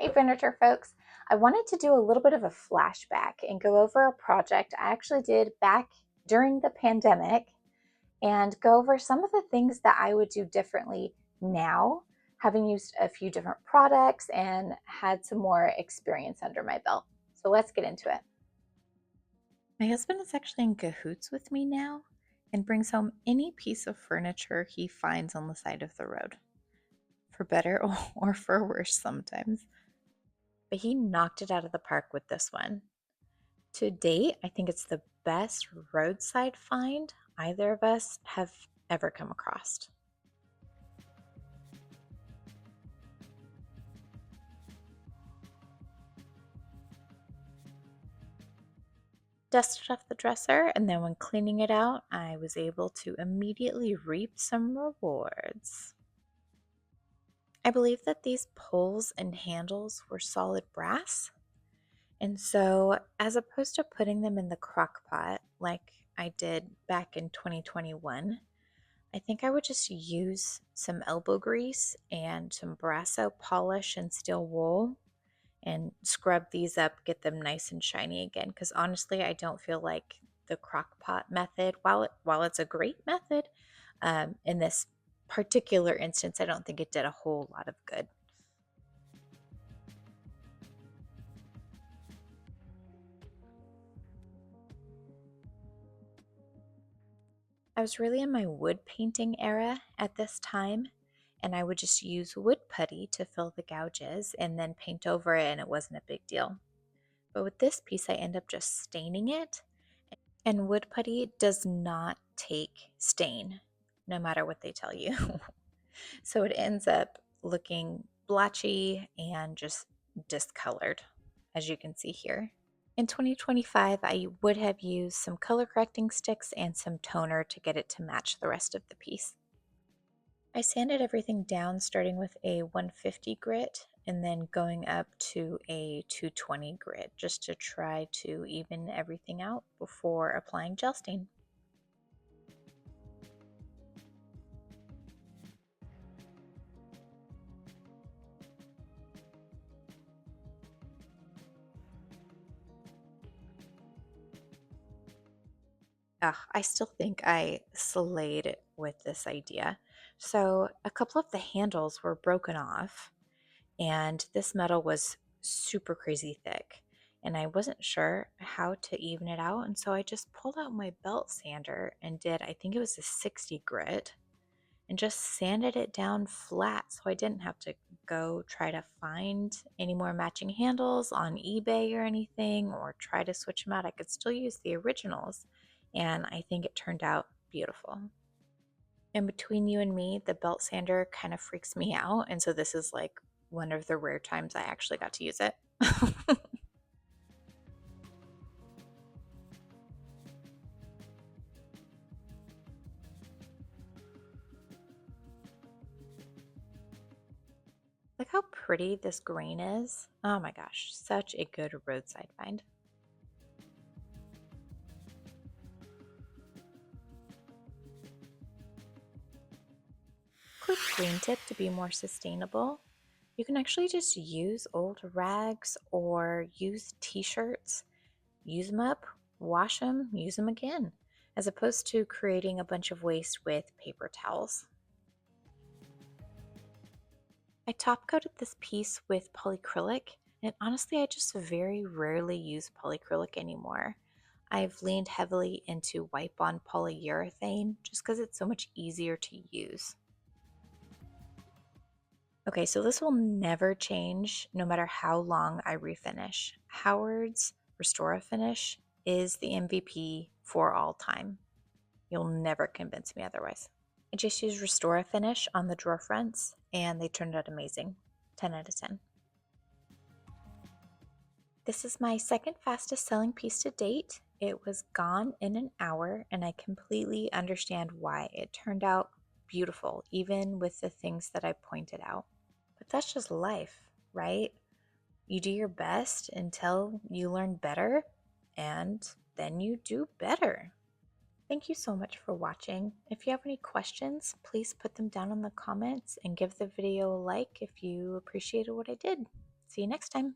Hey furniture folks, I wanted to do a little bit of a flashback and go over a project I actually did back during the pandemic and go over some of the things that I would do differently now, having used a few different products and had some more experience under my belt. So let's get into it. My husband is actually in cahoots with me now and brings home any piece of furniture he finds on the side of the road, for better or for worse sometimes. But he knocked it out of the park with this one. To date, I think it's the best roadside find either of us have ever come across. Dusted off the dresser, and then when cleaning it out, I was able to immediately reap some rewards. I believe that these pulls and handles were solid brass, and so as opposed to putting them in the crock pot like I did back in 2021, I think I would just use some elbow grease and some Brasso polish and steel wool and scrub these up, get them nice and shiny again. Because honestly, I don't feel like the crock pot method, while it's a great method, in this particular instance, I don't think it did a whole lot of good. I was really in my wood painting era at this time, and I would just use wood putty to fill the gouges and then paint over it, and it wasn't a big deal. But with this piece, I end up just staining it. And wood putty does not take stain, no matter what they tell you. So it ends up looking blotchy and just discolored, as you can see here. In 2025, I would have used some color correcting sticks and some toner to get it to match the rest of the piece. I sanded everything down starting with a 150 grit and then going up to a 220 grit just to try to even everything out before applying gel stain. I still think I slayed it with this idea. So a couple of the handles were broken off, and this metal was super crazy thick. And I wasn't sure how to even it out. And so I just pulled out my belt sander and did, I think it was a 60 grit, and just sanded it down flat so I didn't have to go try to find any more matching handles on eBay or anything or try to switch them out. I could still use the originals, and I think it turned out beautiful. And between you and me, the belt sander kind of freaks me out, and so this is like one of the rare times I actually got to use it. Look how pretty this grain is. Oh my gosh, such a good roadside find. Quick green tip to be more sustainable. You can actually just use old rags or use t-shirts, use them up, wash them, use them again, as opposed to creating a bunch of waste with paper towels. I top coated this piece with polyacrylic, and honestly, I just very rarely use polyacrylic anymore. I've leaned heavily into wipe on polyurethane just because it's so much easier to use. Okay, so this will never change no matter how long I refinish. Howard's Restore Finish is the MVP for all time. You'll never convince me otherwise. I just used Restore Finish on the drawer fronts and they turned out amazing. 10 out of 10. This is my second fastest selling piece to date. It was gone in an hour and I completely understand why. It turned out beautiful, even with the things that I pointed out. But that's just life, right? You do your best until you learn better, and then you do better. Thank you so much for watching. If you have any questions, please put them down in the comments and give the video a like if you appreciated what I did. See you next time.